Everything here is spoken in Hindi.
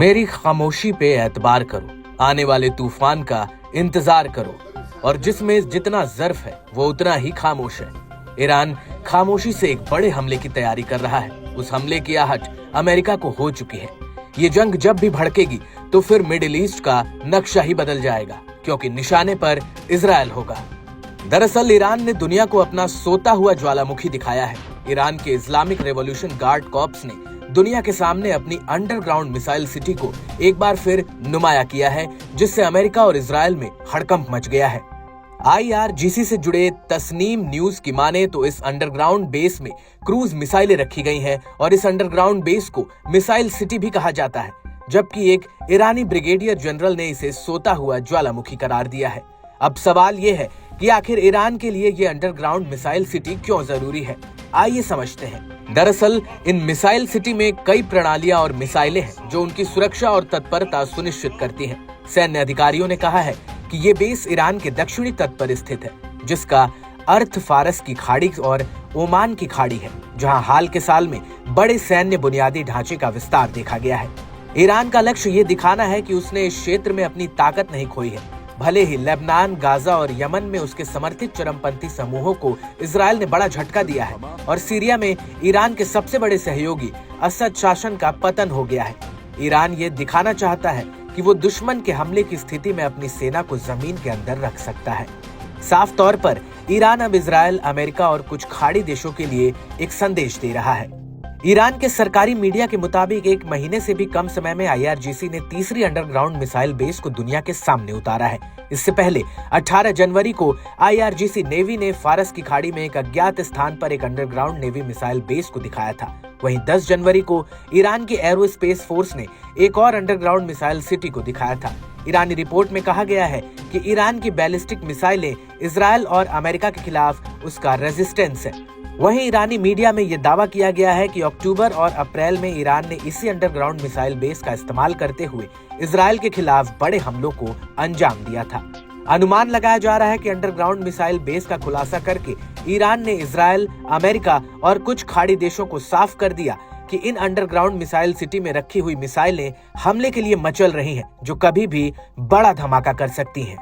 मेरी खामोशी पे एतबार करो, आने वाले तूफान का इंतजार करो और जिसमें जितना ज़र्फ है वो उतना ही खामोश है। ईरान खामोशी से एक बड़े हमले की तैयारी कर रहा है। उस हमले की आहट अमेरिका को हो चुकी है। ये जंग जब भी भड़केगी तो फिर मिडिल ईस्ट का नक्शा ही बदल जाएगा, क्योंकि निशाने पर इजराइल होगा। दरअसल ईरान ने दुनिया को अपना सोता हुआ ज्वालामुखी दिखाया है। ईरान के इस्लामिक रेवोल्यूशन गार्ड कॉर्प्स ने दुनिया के सामने अपनी अंडरग्राउंड मिसाइल सिटी को एक बार फिर नुमाया किया है, जिससे अमेरिका और इजराइल में हड़कंप मच गया है। IRGC से जुड़े तस्नीम न्यूज की माने तो इस अंडरग्राउंड बेस में क्रूज मिसाइलें रखी गई हैं और इस अंडरग्राउंड बेस को मिसाइल सिटी भी कहा जाता है, जबकि एक ईरानी ब्रिगेडियर जनरल ने इसे सोता हुआ ज्वालामुखी करार दिया है। अब सवाल ये है कि आखिर ईरान के लिए ये अंडरग्राउंड मिसाइल सिटी क्यों जरूरी है। आइए समझते हैं। दरअसल इन मिसाइल सिटी में कई प्रणालियां और मिसाइलें हैं जो उनकी सुरक्षा और तत्परता सुनिश्चित करती हैं। सैन्य अधिकारियों ने कहा है कि ये बेस ईरान के दक्षिणी तट पर स्थित है, जिसका अर्थ फारस की खाड़ी और ओमान की खाड़ी है, जहां हाल के साल में बड़े सैन्य बुनियादी ढांचे का विस्तार देखा गया है। ईरान का लक्ष्य ये दिखाना है कि उसने इस क्षेत्र में अपनी ताकत नहीं खोई है। भले ही लेबनान, गाजा और यमन में उसके समर्थित चरमपंथी समूहों को इजराइल ने बड़ा झटका दिया है और सीरिया में ईरान के सबसे बड़े सहयोगी असद शासन का पतन हो गया है। ईरान ये दिखाना चाहता है कि वो दुश्मन के हमले की स्थिति में अपनी सेना को जमीन के अंदर रख सकता है। साफ तौर पर ईरान अब इजराइल, अमेरिका और कुछ खाड़ी देशों के लिए एक संदेश दे रहा है। ईरान के सरकारी मीडिया के मुताबिक एक महीने से भी कम समय में IRGC ने तीसरी अंडरग्राउंड मिसाइल बेस को दुनिया के सामने उतारा है। इससे पहले 18 जनवरी को IRGC नेवी ने फारस की खाड़ी में एक अज्ञात स्थान पर एक अंडरग्राउंड नेवी मिसाइल बेस को दिखाया था। वहीं 10 जनवरी को ईरान की एरोस्पेस फोर्स ने एक और अंडरग्राउंड मिसाइल सिटी को दिखाया था। ईरानी रिपोर्ट में कहा गया है कि ईरान की बैलिस्टिक मिसाइलें इजराइल और अमेरिका के खिलाफ उसका रेजिस्टेंस है। वहीं ईरानी मीडिया में यह दावा किया गया है कि अक्टूबर और अप्रैल में ईरान ने इसी अंडरग्राउंड मिसाइल बेस का इस्तेमाल करते हुए इजराइल के खिलाफ बड़े हमलों को अंजाम दिया था। अनुमान लगाया जा रहा है कि अंडरग्राउंड मिसाइल बेस का खुलासा करके ईरान ने इजराइल, अमेरिका और कुछ खाड़ी देशों को साफ कर दिया कि इन अंडरग्राउंड मिसाइल सिटी में रखी हुई मिसाइलें हमले के लिए मचल रही हैं, जो कभी भी बड़ा धमाका कर सकती हैं।